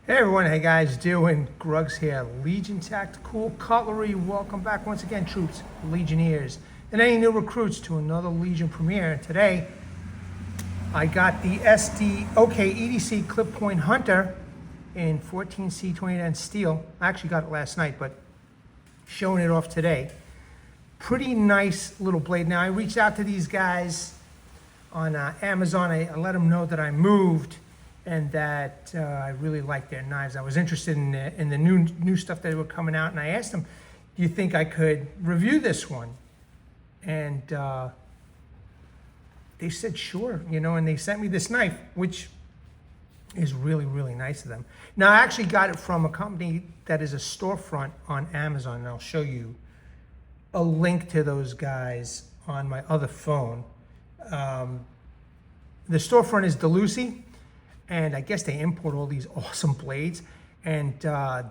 Hey everyone, hey guys, doing? Gruggs here, Legion Tactical Cutlery. Welcome back once again, troops, Legionnaires, and any new recruits to another Legion premiere. And today, I got the SDOKEDC Clip Point Hunter in 14C20N steel. I actually got it last night, but showing it off today. Pretty nice little blade. Now, I reached out to these guys on Amazon. I let them know that I moved and that I really like their knives. I was interested in the new stuff that were coming out, and I asked them, do you think I could review this one? And they said sure, and they sent me this knife, which is really, really nice of them. Now, I actually got it from a company that is a storefront on Amazon, and I'll show you a link to those guys on my other phone. The storefront is DeLucy, and I guess they import all these awesome blades. And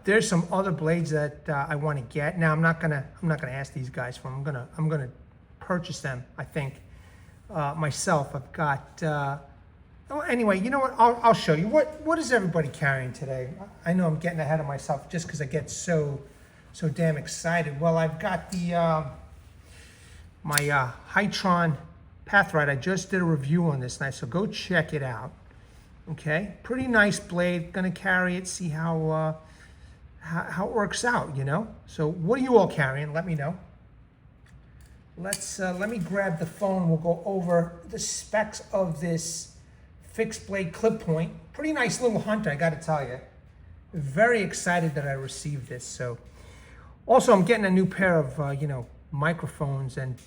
there's some other blades that I want to get. Now I'm not gonna ask these guys for them. I'm gonna purchase them. I think myself. I've got. Oh, anyway, you know what? I'll show you. What is everybody carrying today? I know I'm getting ahead of myself just because I get so damn excited. Well, I've got the my Hytron Pathrite. I just did a review on this knife, so go check it out. Okay, pretty nice blade. Gonna carry it, see how it works out, So what are you all carrying? Let me know. Let me grab the phone. We'll go over the specs of this fixed blade clip point. Pretty nice little hunter, I gotta tell you. Very excited that I received this. So also I'm getting a new pair of microphones, and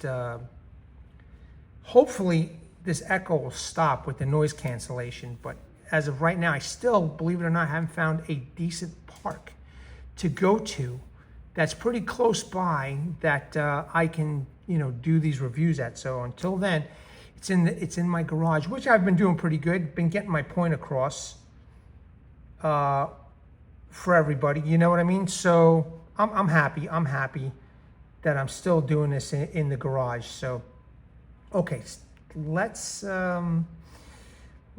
hopefully this echo will stop with the noise cancellation. But as of right now, I still, believe it or not, haven't found a decent park to go to that's pretty close by that I can, do these reviews at. So until then, it's in my garage, which I've been doing pretty good. Been getting my point across for everybody. You know what I mean? So I'm happy. I'm happy that I'm still doing this in the garage. So okay.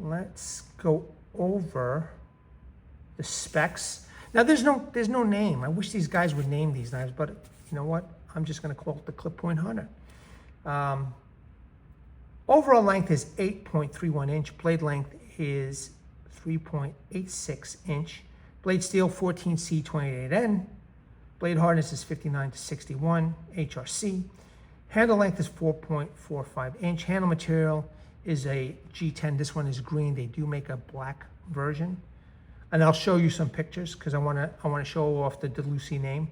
Let's go over the specs. Now there's no name. I wish these guys would name these knives, but you know what? I'm just going to call it the Clip Point Hunter. Overall length is 8.31 inch. Blade length is 3.86 inch. Blade steel 14C28N. Blade hardness is 59 to 61 HRC. Handle length is 4.45 inch. Handle material is a G10. This one is green. They do make a black version, and I'll show you some pictures because I want to show off the DeLucy name.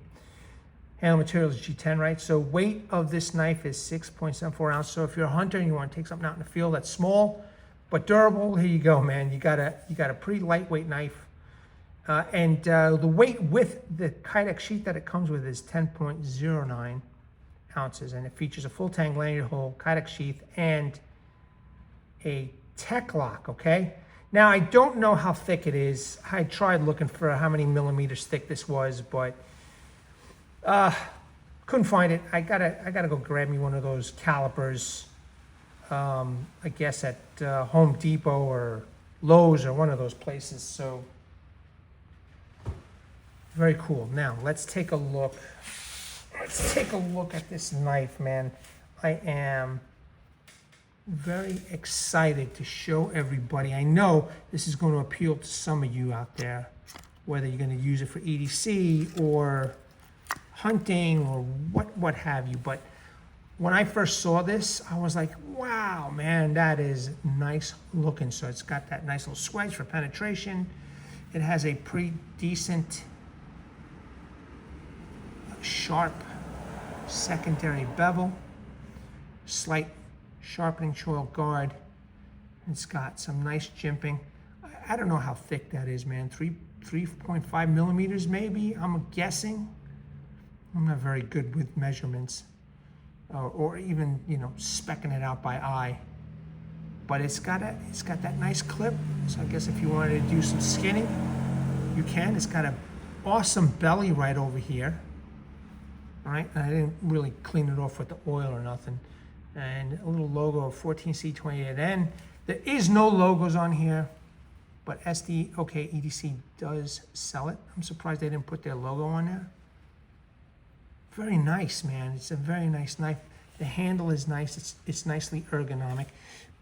Handle material is G10, right? So weight of this knife is 6.74 ounces. So if you're a hunter and you want to take something out in the field that's small but durable, here you go, man. You got a pretty lightweight knife, and the weight with the Kydex sheath that it comes with is 10.09 ounces, and it features a full tang lanyard hole, Kydex sheath, and a TecLok. Okay, now I don't know how thick it is. I tried looking for how many millimeters thick this was, but couldn't find it. I gotta go grab me one of those calipers. I guess at Home Depot or Lowe's or one of those places. So very cool. Now let's take a look. Let's take a look at this knife, man. I am very excited to show everybody. I know this is going to appeal to some of you out there, whether you're going to use it for EDC or hunting or what have you. But when I first saw this, I was like, wow, man, that is nice looking. So it's got that nice little swedge for penetration. It has a pretty decent sharp secondary bevel, slight sharpening choil guard. It's got some nice jimping. I don't know how thick that is, man. 3.5 millimeters maybe, I'm guessing. I'm not very good with measurements or even specking it out by eye, but it's got that nice clip. So I guess if you wanted to do some skinning, you can. It's got an awesome belly right over here. All right, and I didn't really clean it off with the oil or nothing. And a little logo of 14C28N. There is no logos on here. but SDOKEDC does sell it. I'm surprised they didn't put their logo on there. Very nice, man. It's a very nice knife. The handle is nice. It's nicely ergonomic.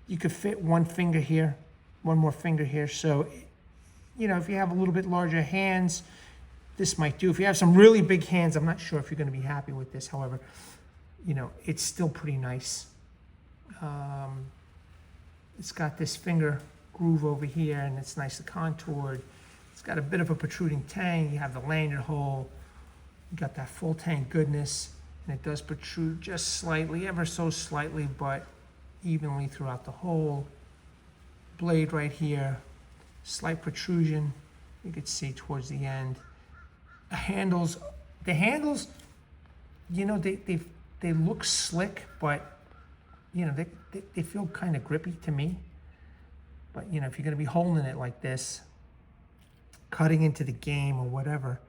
You could fit one finger here, one more finger here. So, you know, if you have a little bit larger hands, this might do. If you have some really big hands, I'm not sure if you're going to be happy with this. However, you know, it's still pretty nice. It's got this finger groove over here, and it's nicely contoured. It's got a bit of a protruding tang. You have the lanyard hole. You got that full tang goodness, and it does protrude just slightly, ever so slightly, but evenly throughout the whole blade right here. Slight protrusion, you could see towards the end. The handles, you know, they look slick, but you know, they feel kind of grippy to me. But you know, if you're gonna be holding it like this, cutting into the game or whatever,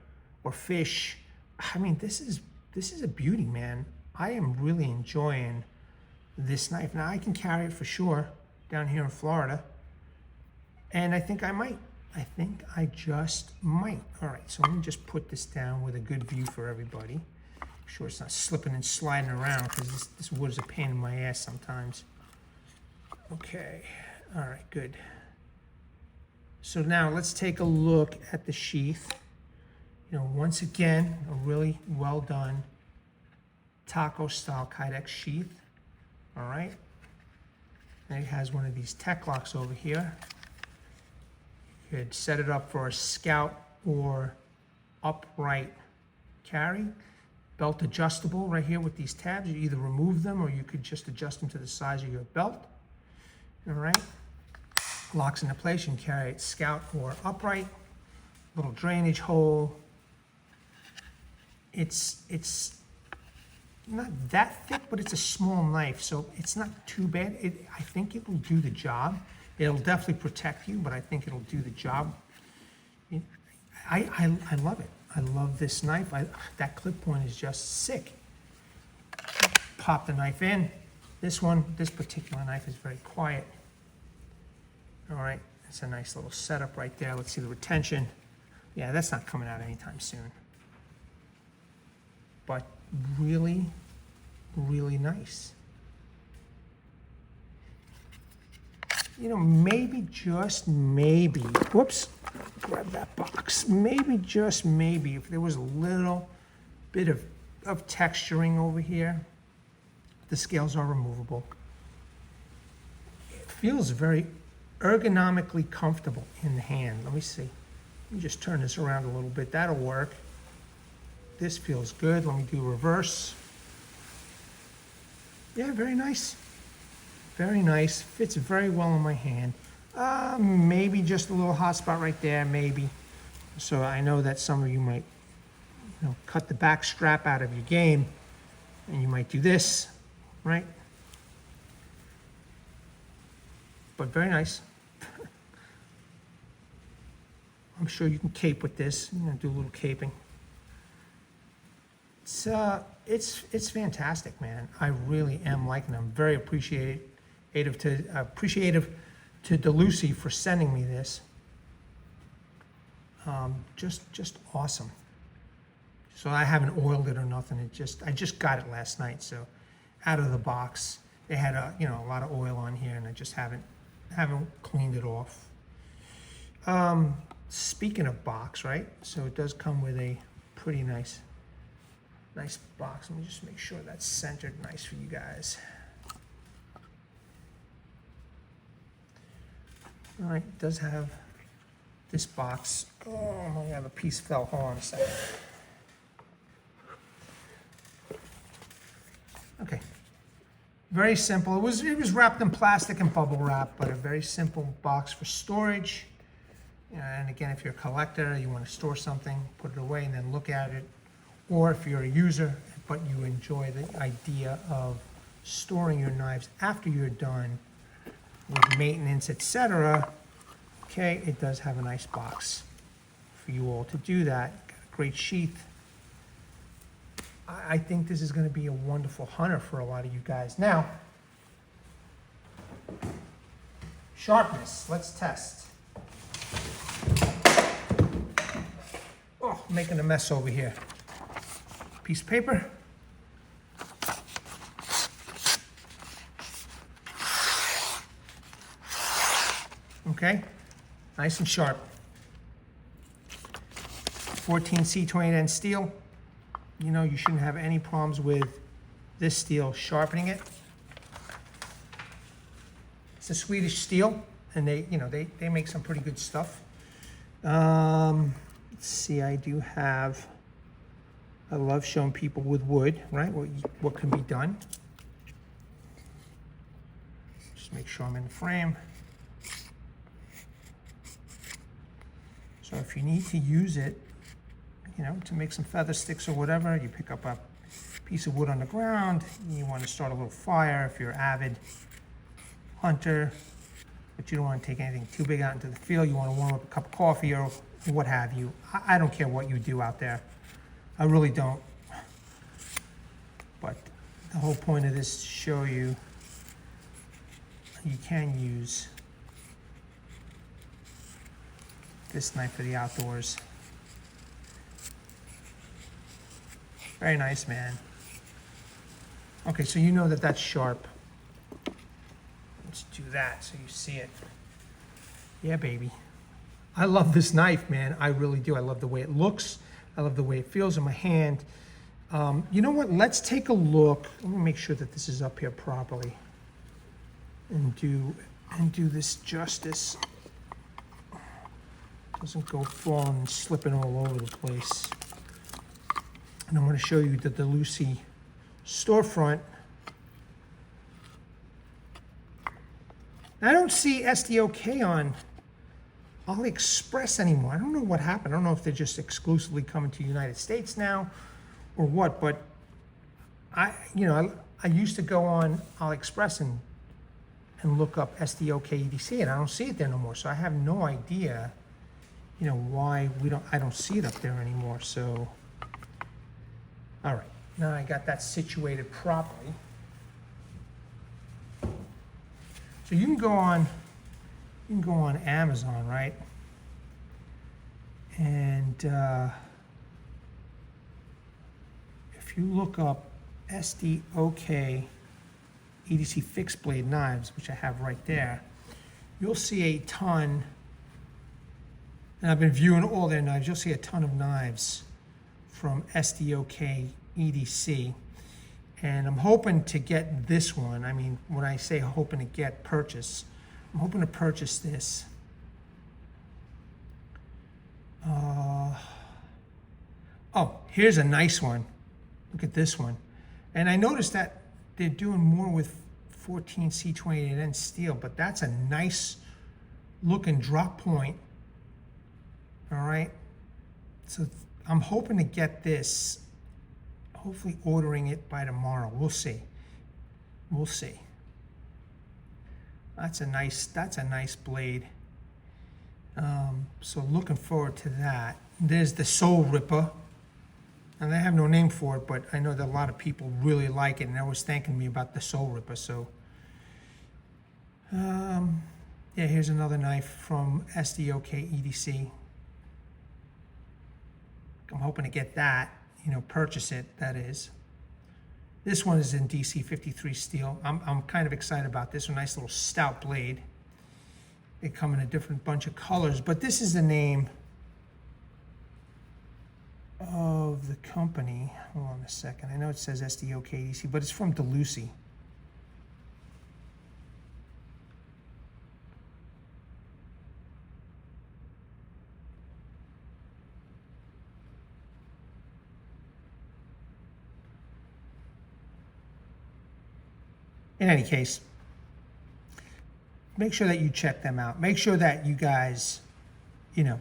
or fish, I mean, this is a beauty, man. I am really enjoying this knife. Now I can carry it for sure down here in Florida, and I think I might. I think I just might. All right, so let me just put this down with a good view for everybody. Make sure it's not slipping and sliding around, because this wood is a pain in my ass sometimes. Okay, all right, good. So now let's take a look at the sheath. You know, once again, a really well done taco style Kydex sheath. All right. And it has one of these TecLoks over here. You could set it up for a scout or upright carry. Belt adjustable right here with these tabs. You either remove them or you could just adjust them to the size of your belt. All right. Locks into place. You can carry it scout or upright. Little drainage hole. It's not that thick, but it's a small knife, so it's not too bad. I think it will do the job. It'll definitely protect you, but I think it'll do the job. I love it. I love this knife. That clip point is just sick. Pop the knife in. This particular knife is very quiet. All right, it's a nice little setup right there. Let's see the retention. Yeah, that's not coming out anytime soon. But really, really nice. You know, maybe, just maybe, whoops, grab that box. Maybe, just maybe, if there was a little bit of texturing over here, the scales are removable. It feels very ergonomically comfortable in the hand. Let me see. Let me just turn this around a little bit. That'll work. This feels good. Let me do reverse. Yeah, very nice. Very nice. Fits very well in my hand. Maybe just a little hot spot right there, maybe. So I know that some of you might, you know, cut the back strap out of your game, and you might do this, right? But very nice. I'm sure you can cape with this. You know, do a little caping. It's fantastic, man. I really am liking them. Very appreciative to DeLucy for sending me this. Just awesome. So I haven't oiled it or nothing. I just got it last night. So out of the box, they had a lot of oil on here, and I just haven't cleaned it off. Speaking of box, right? So it does come with a pretty nice box. Let me just make sure that's centered nice for you guys. All right, it does have this box. Oh my God, a piece fell. Hold on a second. Okay, very simple. It was wrapped in plastic and bubble wrap, but a very simple box for storage. And again, if you're a collector, you want to store something, put it away and then look at it. Or if you're a user, but you enjoy the idea of storing your knives after you're done with maintenance, etc. Okay, it does have a nice box for you all to do that. Got a great sheath. I think this is going to be a wonderful hunter for a lot of you guys. Now, sharpness, let's test. making a mess over here. Piece of paper. Okay, nice and sharp. 14 C28N steel. You know, you shouldn't have any problems with this steel sharpening it. It's a Swedish steel, and they make some pretty good stuff. Let's see, I love showing people with wood, right? What can be done. Just make sure I'm in the frame. So if you need to use it, you know, to make some feather sticks or whatever, you pick up a piece of wood on the ground, you want to start a little fire if you're an avid hunter, but you don't want to take anything too big out into the field. You want to warm up a cup of coffee or what have you. I don't care what you do out there. I really don't. But the whole point of this is to show you you can use this knife for the outdoors. Very nice, man. Okay, so you know that that's sharp. Let's do that so you see it. Yeah, baby. I love this knife, man. I really do. I love the way it looks. I love the way it feels in my hand. You know what? Let's take a look. Let me make sure that this is up here properly and do this justice. Doesn't go falling and slipping all over the place. And I'm going to show you the Delucy storefront. I don't see SDOK on AliExpress anymore. I don't know what happened. I don't know if they're just exclusively coming to the United States now or what, but I used to go on AliExpress and look up SDOKEDC, and I don't see it there no more. So I have no idea, you know, why I don't see it up there anymore. So, all right, now I got that situated properly. So you can go on Amazon, right? And if you look up SDOK EDC fixed blade knives, which I have right there, you'll see a ton, and I've been viewing all their knives, you'll see a ton of knives from SDOK EDC. And I'm hoping to get this one. I mean, when I say hoping to purchase, I'm hoping to purchase this. Oh, here's a nice one. Look at this one. And I noticed that they're doing more with 14 C28N steel, but that's a nice looking drop point. All right. So I'm hoping to get this, hopefully ordering it by tomorrow. We'll see. We'll see. That's a nice blade. So looking forward to that. There's the Soul Ripper. And I have no name for it, but I know that a lot of people really like it, and they're always thanking me about the Soul Ripper. So, yeah, here's another knife from SDOK EDC. I'm hoping to get that, you know, purchase it, that is. This one is in DC 53 steel. I'm kind of excited about this one. Nice little stout blade. They come in a different bunch of colors, but this is the name of the company. Hold on a second. I know it says SDOKEDC, but it's from Delucy. In any case, make sure that you check them out. Make sure that you guys, you know,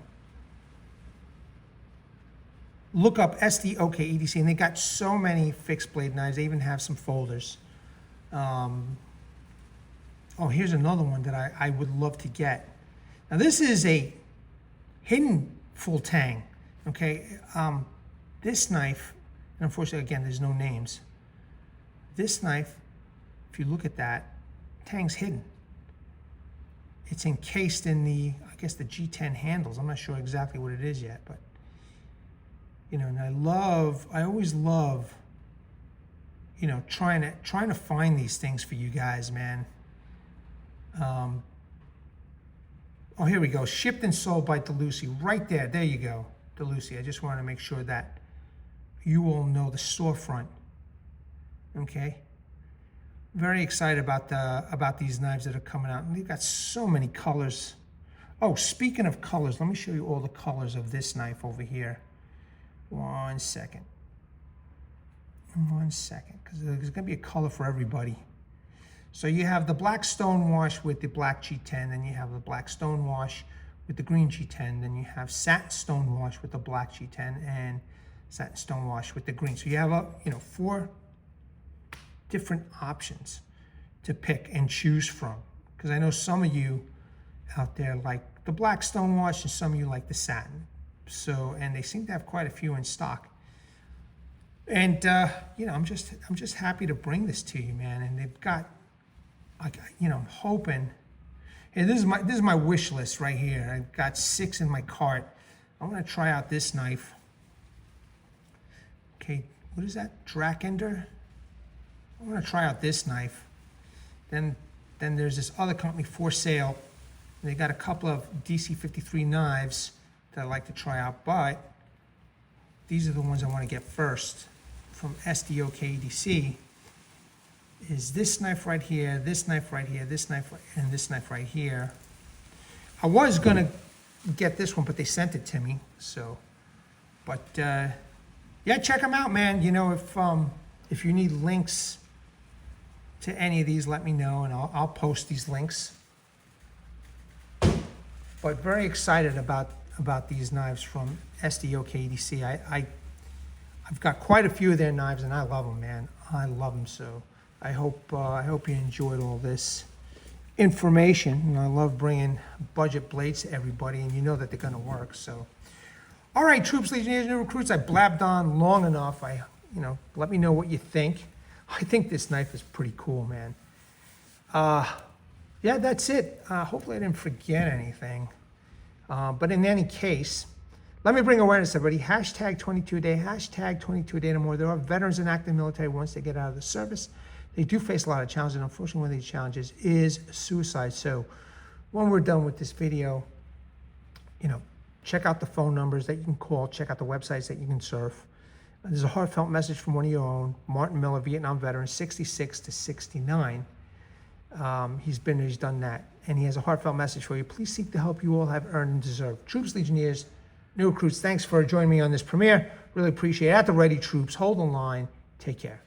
look up SDOKEDC, and they got so many fixed blade knives. They even have some folders. Oh, here's another one that I would love to get. Now this is a hidden full tang, okay? This knife, and unfortunately, again, there's no names. This knife, if you look at that, tang's hidden. It's encased in the, I guess, the G10 handles. I'm not sure exactly what it is yet, but You know, and I always love, you know, trying to find these things for you guys, man. Oh, here we go. Shipped and sold by DeLucy. Right there. There you go. DeLucy. I just want to make sure that you all know the storefront. Okay. Very excited about these knives that are coming out. And they've got so many colors. Oh, speaking of colors, let me show you all the colors of this knife over here. 1 second. 1 second, because there's going to be a color for everybody. So you have the black stonewash with the black G10, then you have the black stonewash with the green G10, then you have satin stonewash with the black G10 and satin stonewash with the green. So you have 4 different options to pick and choose from. Because I know some of you out there like the black stonewash and some of you like the satin. So, and they seem to have quite a few in stock. And you know, I'm just happy to bring this to you, man. And they've got, like, you know, I'm hoping. And this is my wish list right here. I've got 6 in my cart. I want to try out this knife. Okay, what is that? Drakender. I want to try out this knife. Then there's this other company, For Sale. They got a couple of DC53 knives that I'd like to try out, but these are the ones I want to get first from SDOKEDC. Is this knife right here, this knife right here, this knife right, and this knife right here. I was gonna get this one, but they sent it to me. So, but yeah, check them out, man. You know, if you need links to any of these, let me know, and I'll post these links. But very excited about these knives from SDOKEDC. I've got quite a few of their knives, and I love them, man. I love them. So I hope you enjoyed all this information. And I love bringing budget blades to everybody, and you know that they're going to work. So, all right, troops, legionnaires, new recruits. I blabbed on long enough. Let me know what you think. I think this knife is pretty cool, man. Yeah, that's it. Hopefully I didn't forget anything. But in any case, let me bring awareness to everybody. Hashtag 22-day, hashtag 22-day no more. There are veterans in active military once they get out of the service. They do face a lot of challenges, and unfortunately one of these challenges is suicide. So when we're done with this video, you know, check out the phone numbers that you can call, check out the websites that you can surf. There's a heartfelt message from one of your own, Martin Miller, Vietnam veteran, 66 to 69. He's done that, and he has a heartfelt message for you. Please seek the help you all have earned and deserve. Troops, legionnaires, new recruits, thanks for joining me on this premiere. Really appreciate it. At the ready, troops. Hold the line. Take care.